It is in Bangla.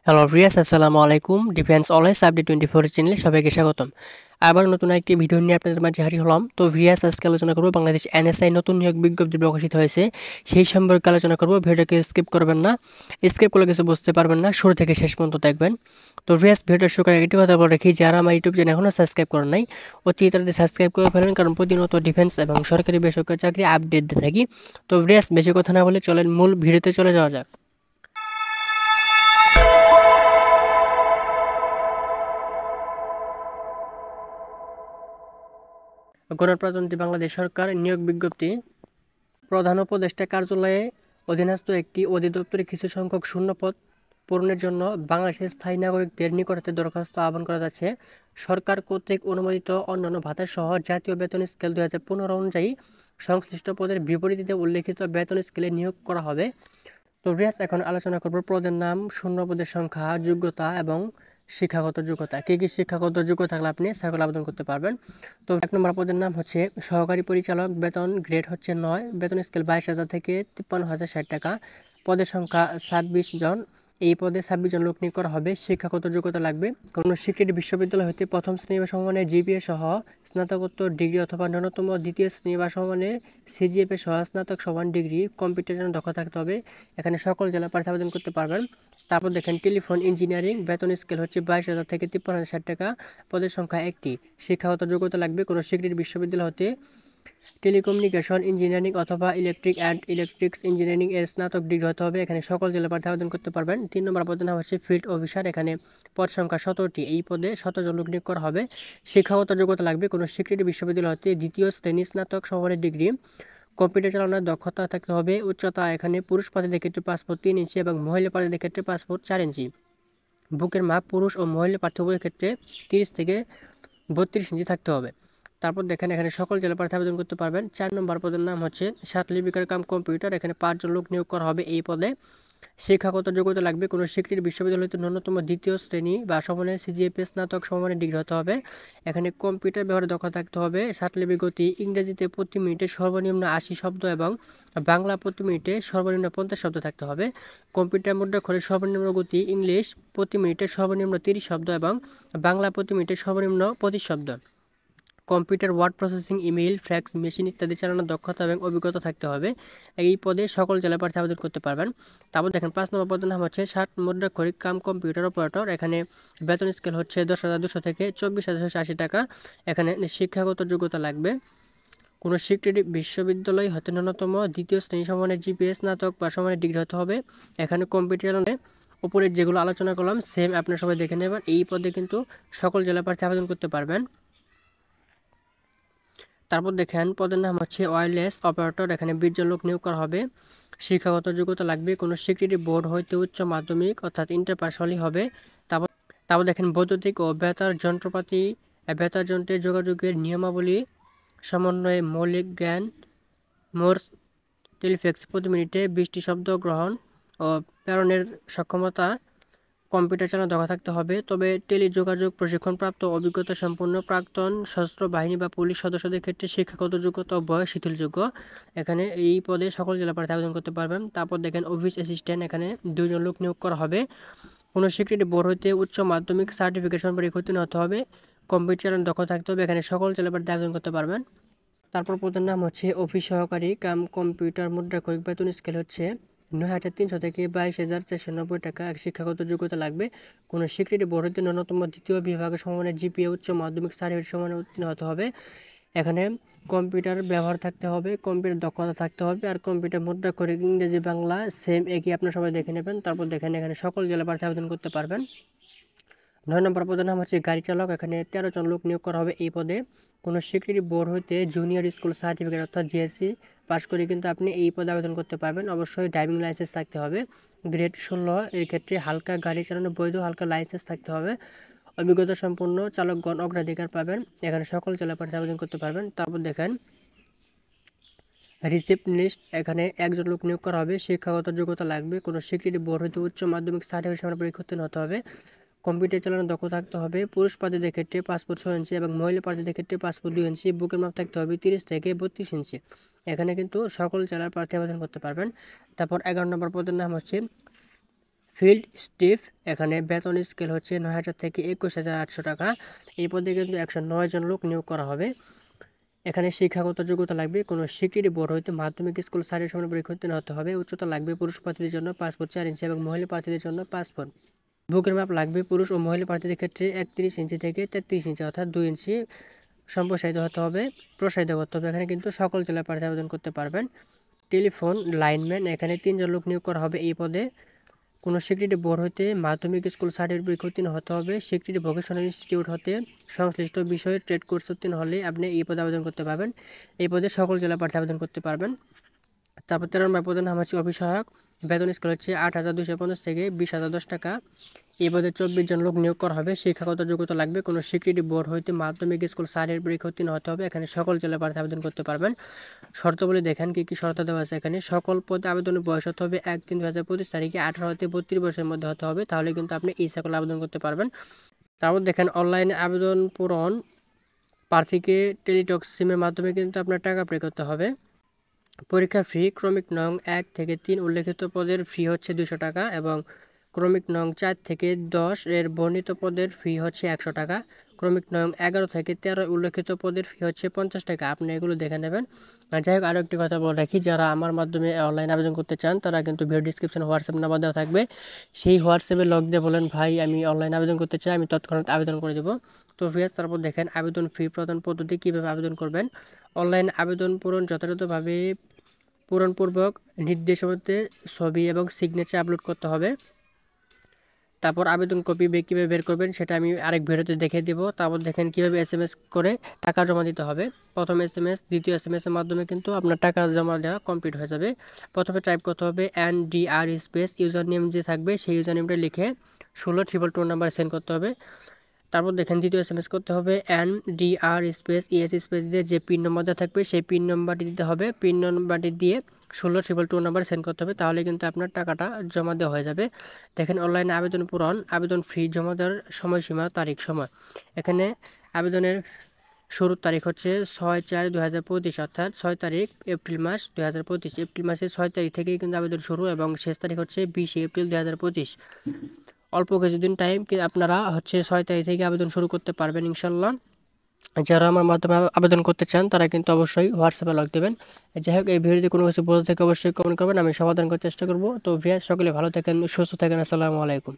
হ্যালো ভিউয়ার্স, আসসালামু আলাইকুম। ডিফেন্স অলওয়েজ আপডেট 24 চ্যানেলে সবাইকে স্বাগতম। আবার নতুন একটি ভিডিও নিয়ে আপনাদের মাঝে হাজির হলাম। তো ভিউয়ার্স, আজকে আলোচনা করব বাংলাদেশ এনএসআই নতুন নিয়োগ বিজ্ঞপ্তি প্রকাশিত হয়েছে। সেই সম্পর্কে আলোচনা করব। ভিডিওটাকে স্কিপ করবেন না। স্কিপ করলে কিছু বুঝতে পারবেন না। শুরু থেকে শেষ পর্যন্ত দেখবেন। তো ভিউয়ার্স, ভিডিওটা শুরু করার আগে একটি কথা বলে রাখি, যারা আমার ইউটিউব চ্যানেল এখনও সাবস্ক্রাইব করেন নাই, অতি তাড়াতাড়ি সাবস্ক্রাইব করে ফেলেন, কারণ প্রতিনিয়ত ডিফেন্স এবং সরকারি বেসরকারি চাকরি আপডেট দিয়ে থাকি। তো ভিউয়ার্স, বেশি কথা না বলে চলেন মূল ভিডিওতে চলে যাওয়া যাক। গণপ্রজাতন্ত্রী বাংলাদেশ সরকার নিয়োগ বিজ্ঞপ্তি। প্রধান উপদেষ্টা কার্যালয়ে অধীনস্থ একটি অধিদপ্তরে কিছু সংখ্যক শূন্যপদ পূরণের জন্য বাংলাদেশের স্থায়ী নাগরিকদের নিকট হতে দরখাস্ত আহ্বান করা যাচ্ছে। সরকার কর্তৃক অনুমোদিত অন্যান্য ভাতাসহ জাতীয় বেতন স্কেল 2015 অনুযায়ী সংশ্লিষ্ট পদের বিপরীতে উল্লেখিত বেতন স্কেলে নিয়োগ করা হবে। তো ভিউয়ার্স, এখন আলোচনা করব পদের নাম, শূন্যপদের সংখ্যা, যোগ্যতা এবং শিক্ষাগত যোগ্যতা। কী শিক্ষাগত যোগ্যতা থাকলে আপনি সাইকেল আবেদন করতে পারবেন। তো 1 নম্বর পদের নাম হচ্ছে সহকারী পরিচালক, বেতন গ্রেড হচ্ছে 9, বেতন স্কেল 22,000 থেকে 53,060 টাকা। পদের সংখ্যা 26 জন। এই পদে 26 জন লোক নিয়োগ করা হবে। শিক্ষাগত যোগ্যতা লাগবে কোনো স্বীকৃত বিশ্ববিদ্যালয় হতে প্রথম শ্রেণী বা সমমানের জিপিএ সহ স্নাতকোত্তর ডিগ্রি অথবা ন্যূনতম দ্বিতীয় শ্রেণী বা সমমানের সিজিএপে সহ স্নাতক সমান ডিগ্রি। কম্পিউটার জন্য দক্ষ থাকতে হবে। এখানে সকল জেলা প্রার্থী আবেদন করতে পারবেন। তারপর দেখেন টেলিফোন ইঞ্জিনিয়ারিং, বেতন স্কেল হচ্ছে 22,000 থেকে 53,060 টাকা। পদের সংখ্যা 1টি। শিক্ষাগত যোগ্যতা লাগবে কোনো স্বীকৃত বিশ্ববিদ্যালয় হতে টেলিকমিউনিকেশন ইঞ্জিনিয়ারিং অথবা ইলেকট্রিক অ্যান্ড ইলেকট্রিক্স ইঞ্জিনিয়ারিং এর স্নাতক ডিগ্রি হতে হবে। এখানে সকল জেলা প্রার্থী আবেদন করতে পারবেন। 3 নম্বর পদের নাম হচ্ছে ফিল্ড অফিসার, এখানে পদ সংখ্যা 17টি। এই পদে 17 জন লোক নিয়োগ করা হবে। শিক্ষাগত যোগ্যতা লাগবে কোনো স্বীকৃত বিশ্ববিদ্যালয় হতে দ্বিতীয় শ্রেণী স্নাতক সমমানের ডিগ্রি। কম্পিউটার চালানোর দক্ষতা থাকতে হবে। উচ্চতা এখানে পুরুষ প্রার্থীদের ক্ষেত্রে পাসপোর্ট 3 ইঞ্চি এবং মহিলা প্রার্থীদের ক্ষেত্রে পাসপোর্ট 4 ইঞ্চি। বুকের মাপ পুরুষ ও মহিলা প্রার্থী উভয়ের ক্ষেত্রে 30 থেকে 32 ইঞ্চি থাকতে হবে। তারপর দেখেন এখানে সকল জেলা প্রার্থী আবেদন করতে পারবেন। 4 নম্বর পদের নাম হচ্ছে সাত লিপিকার কাম কম্পিউটার, এখানে 5 জন লোক নিয়োগ করা হবে এই পদে। শিক্ষাগত যোগ্যতা লাগবে কোনো স্বীকৃত বিশ্ববিদ্যালয় হতে ন্যূনতম দ্বিতীয় শ্রেণী বা সমমানের সিজিএপি স্নাতক সমমানের ডিগ্রি হতে হবে। এখানে কম্পিউটার ব্যবহারে দক্ষ থাকতে হবে। সাতলিপি গতি ইংরেজিতে প্রতি মিনিটে সর্বনিম্ন 80 শব্দ এবং বাংলা প্রতি মিনিটে সর্বনিম্ন 50 শব্দ থাকতে হবে। কম্পিউটার মুদ্রাক্ষরে সর্বনিম্ন গতি ইংলিশ প্রতি মিনিটে সর্বনিম্ন 30 শব্দ এবং বাংলা প্রতি মিনিটে সর্বনিম্ন 25 শব্দ। Computer, word processing, email, fax machine ইত্যাদি চালানোর দক্ষতা এবং অভিজ্ঞতা থাকতে হবে। এই পদে সকল জেলা প্রার্থী আবেদন করতে পারবেন। তারপর দেখেন 5 নম্বর পদের নাম হচ্ছে ষাট মুদ্রাক্ষরিক কাম কম্পিউটার অপারেটর, এখানে বেতন স্কেল হচ্ছে 10,200 থেকে 24,680 টাকা। এখানে শিক্ষাগত যোগ্যতা লাগবে কোনো স্বীকৃত বিশ্ববিদ্যালয় হতে ন্যূনতম দ্বিতীয় শ্রেণী সমমানের জিপিএ স্নাতক বা সমমানের ডিগ্রি হতে হবে। এখানে কম্পিউটার চালানো উপরে যেগুলো আলোচনা করলাম সেম আপনারা সবাই দেখে নেবেন। এই পদে কিন্তু সকল জেলা প্রার্থী আবেদন করতে পারবেন। তারপর দেখেন পদের নাম হচ্ছে ওয়্যারলেস অপারেটর, এখানে 20 জন লোক নিয়োগ করা হবে। শিক্ষাগত যোগ্যতা লাগবে কোনো স্বীকৃতি বোর্ড হইতে উচ্চ মাধ্যমিক অর্থাৎ ইন্টার পাস হলেই হবে। তারপর তারপর দেখেন বৈদ্যুতিক ও বেতার যন্ত্রপাতি, বেতার যন্ত্রের যোগাযোগের নিয়মাবলী সমন্বয়ে মৌলিক জ্ঞান, মোর্স টেলিফ্যাক্স প্রতি মিনিটে 20টি শব্দ গ্রহণ ও প্রেরণের সক্ষমতা। কম্পিউটার চালানো দক্ষ থাকতে হবে। তবে টেলিযোগাযোগ প্রশিক্ষণপ্রাপ্ত অভিজ্ঞতা সম্পন্ন প্রাক্তন সশস্ত্র বাহিনী বা পুলিশ সদস্যদের ক্ষেত্রে শিক্ষাগত যোগ্যতা ও বয়স শিথিলযোগ্য। এখানে এই পদে সকল জেলা প্রার্থী আবেদন করতে পারবেন। তারপর দেখেন অফিস অ্যাসিস্ট্যান্ট, এখানে 2 জন লোক নিয়োগ করা হবে। কোনো স্বীকৃতি বোর্ড হইতে উচ্চ মাধ্যমিক সার্টিফিকেশন পরীক্ষা উত্তীর্ণ হতে হবে। কম্পিউটার চালানো দক্ষ থাকতে হবে। এখানে সকল জেলা প্রার্থী আবেদন করতে পারবেন। তারপর পদের নাম হচ্ছে অফিস সহকারী কাম কম্পিউটার মুদ্রাক্ষরিক, বেতন স্কেল হচ্ছে 9,300 থেকে 22,490 টাকা। শিক্ষাগত যোগ্যতা লাগবে কোনো স্বীকৃতি বোর্ড হতে ন্যূনতম দ্বিতীয় বিভাগের সমমানের জিপিএ উচ্চ মাধ্যমিক সার্টিফিকেট সমানে উত্তীর্ণ হতে হবে। এখানে কম্পিউটার ব্যবহার থাকতে হবে, কম্পিউটার দক্ষতা থাকতে হবে। আর কম্পিউটার মুদ্রাক্ষরিক ইংরেজি বাংলা সেম একই আপনারা সবাই দেখে নেবেন। তারপর দেখেন এখানে সকল জেলা প্রার্থী আবেদন করতে পারবেন। 9 নম্বর পদের নাম হচ্ছে গাড়ি চালক, এখানে 13 জন লোক নিয়োগ করা হবে এই পদে। কোনো স্বীকৃতি বোর্ড হইতে জুনিয়র স্কুল সার্টিফিকেট অর্থাৎ জিএসসি পাস করে কিন্তু আপনি এই পদে আবেদন করতে পারবেন। অবশ্যই ড্রাইভিং লাইসেন্স থাকতে হবে। গ্রেড 16 এর ক্ষেত্রে হালকা গাড়ি চালানোর বৈধ হালকা লাইসেন্স থাকতে হবে। অভিজ্ঞতা সম্পন্ন চালকগণ অগ্রাধিকার পাবেন। এখানে সকল জেলা প্রার্থী আবেদন করতে পারবেন। তারপর দেখেন রিসেপশনিস্ট, এখানে 1 জন লোক নিয়োগ করা হবে। শিক্ষাগত যোগ্যতা লাগবে কোনো স্বীকৃতি বোর্ড হইতে উচ্চ মাধ্যমিক সার্টিফিকেট সমান পরীক্ষা উত্তীর্ণ হতে হবে। কম্পিউটার চালানোর দক্ষ থাকতে হবে। পুরুষ প্রার্থীদের ক্ষেত্রে পাসপোর্ট 6 ইঞ্চি এবং মহিলা প্রার্থীদের ক্ষেত্রে পাসপোর্ট 2 ইঞ্চি। বুকের মাপ থাকতে হবে 30 থেকে 32 ইঞ্চি। এখানে কিন্তু সকল জেলার প্রার্থী আবেদন করতে পারবেন। তারপর 11 নম্বর পদের নাম হচ্ছে ফিল্ড স্টিফ। এখানে বেতন স্কেল হচ্ছে ৯,০০০ থেকে ২১,৮০০ টাকা। এই পদে কিন্তু ১০৯ জন লোক নিয়োগ করা হবে। এখানে শিক্ষাগত যোগ্যতা লাগবে কোনো স্বীকৃতি বোর্ড হইতে মাধ্যমিক স্কুল সার্টিফিকেট সমান পরীক্ষা উত্তীর্ণ হতে হবে। উচ্চতা লাগবে পুরুষ প্রার্থীদের জন্য ৫ ফুট ৪ ইঞ্চি এবং মহিলা প্রার্থীদের জন্য ৫ ফুট। বুকের মাপ লাগবে পুরুষ ও মহিলা প্রার্থীদের ক্ষেত্রে ৩১ ইঞ্চি থেকে ৩৩ ইঞ্চি অর্থাৎ ২ ইঞ্চি সম্প্রসারিত হতে হবে, প্রসারিত করতে হবে। এখানে কিন্তু সকল জেলার প্রার্থী আবেদন করতে পারবেন। টেলিফোন লাইনম্যান, এখানে ৩ জন লোক নিয়োগ করা হবে এই পদে। কোনো স্বীকৃতি বোর্ড হতে মাধ্যমিক স্কুল সার্টিফিকেট পরীক্ষা উত্তীর্ণ হতে হবে। স্বীকৃতি ভোকেশনাল ইনস্টিটিউট হতে সংশ্লিষ্ট বিষয়ে ট্রেড কোর্স উত্তীর্ণ হলে আপনি এই পদে আবেদন করতে পারবেন। এই পদে সকল জেলা প্রার্থী আবেদন করতে পারবেন। তারপর 13 নম্বর পদের নাম হচ্ছে অভিসহায়ক। বেতন স্কেল হচ্ছে ৮,২৫০ থেকে ২০,০১০ টাকা। এই পদে ২৪ জন লোক নিয়োগ করা হবে। শিক্ষাগত যোগ্যতা লাগবে কোনো স্বীকৃতি বোর্ড হইতে মাধ্যমিক স্কুল সার্টিফিকেট পরীক্ষা উত্তীর্ণ হতে হবে। এখানে সকল জেলা প্রার্থী আবেদন করতে পারবেন। শর্তাবলী দেখেন কী কী শর্ত দেওয়া আছে। এখানে সকল পদে আবেদনের বয়স হতে হবে ১/৩/২০২৫ তারিখে ১৮ হতে ৩২ বছরের মধ্যে হতে হবে, তাহলে কিন্তু আপনি এই সকল আবেদন করতে পারবেন। তারপর দেখেন অনলাইনে আবেদন পূরণ। প্রার্থীকে টেলিটক সিমের মাধ্যমে কিন্তু আপনার টাকা পে করতে হবে। পরীক্ষার ফি ক্রমিক নং ১ থেকে ৩ উল্লেখিত পদের ফি হচ্ছে ২০০ টাকা এবং ক্রমিক নং ৪ থেকে ১০ এর বর্ণিত পদের ফি হচ্ছে ১০০ টাকা। ক্রমিক নং ১১ থেকে ১৩ উল্লেখিত পদের ফি হচ্ছে ৫০ টাকা। আপনি এগুলো দেখে নেবেন। যাই হোক, আরও একটি কথা বলে রাখি, যারা আমার মাধ্যমে অনলাইন আবেদন করতে চান তারা কিন্তু ভিডিও ডিসক্রিপশনে হোয়াটসঅ্যাপ নাম্বার দেওয়া থাকবে। সেই হোয়াটসঅ্যাপে লগ দিয়ে বলেন ভাই আমি অনলাইন আবেদন করতে চাই, আমি তৎক্ষণাৎ আবেদন করে দেবো। তো ফ্রেন্ডস, তারপর দেখেন আবেদন ফি প্রদান পদ্ধতি, কীভাবে আবেদন করবেন। অনলাইন আবেদন পূরণ যথাযথভাবে পূরণপূর্বক নির্দেশমতে ছবি এবং সিগনেচার আপলোড করতে হবে। তারপর আবেদন কপি কীভাবে বের করবেন সেটা আমি আরেক ভিডিওতে দেখিয়ে দেব। তারপর দেখেন কীভাবে SMS করে টাকা জমা দিতে হবে। প্রথম SMS দ্বিতীয় SMS এর মাধ্যমে কিন্তু আপনার টাকা জমা দেওয়া কমপ্লিট হয়ে যাবে। প্রথমে টাইপ করতে হবে NDR স্পেস ইউজার নেম যে থাকবে সেই ইউজার নেমটা লিখে 16 222 নাম্বার সেন্ড করতে হবে। তারপর দেখেন দ্বিতীয় SMS করতে হবে NDR স্পেস ES স্পেস দিয়ে যে পিন নম্বরটা থাকবে সেই পিন নম্বরটি দিতে হবে। পিন নম্বরটি দিয়ে 16 222 নাম্বার সেন্ড করতে হবে, তাহলে কিন্তু আপনার টাকাটা জমা দেওয়া হয়ে যাবে। দেখেন অনলাইনে আবেদন পূরণ, আবেদন ফি জমা দেওয়ার সময়সীমা, তারিখ, সময়। এখানে আবেদনের শুরুর তারিখ হচ্ছে 6/4/2025 অর্থাৎ 6 তারিখ এপ্রিল মাস 2025। এপ্রিল মাসের 6 তারিখ থেকেই কিন্তু আবেদন শুরু এবং শেষ তারিখ হচ্ছে 20 এপ্রিল 2025। অল্প কিছুদিন টাইম কি আপনারা হচ্ছে 6 তারিখ থেকে আবেদন শুরু করতে পারবেন ইনশাল্লাহ। যারা আমার মাধ্যমে আবেদন করতে চান তারা কিন্তু অবশ্যই হোয়াটসঅ্যাপে লগ দেবেন। যাই হোক, এই ভিডিওতে কোনো কিছু বোঝা থেকে অবশ্যই কমেন্ট করবেন, আমি সমাধান করার চেষ্টা করব। তো ভিউয়ার্স সকলে ভালো থাকেন, সুস্থ থাকেন। আসসালামু আলাইকুম।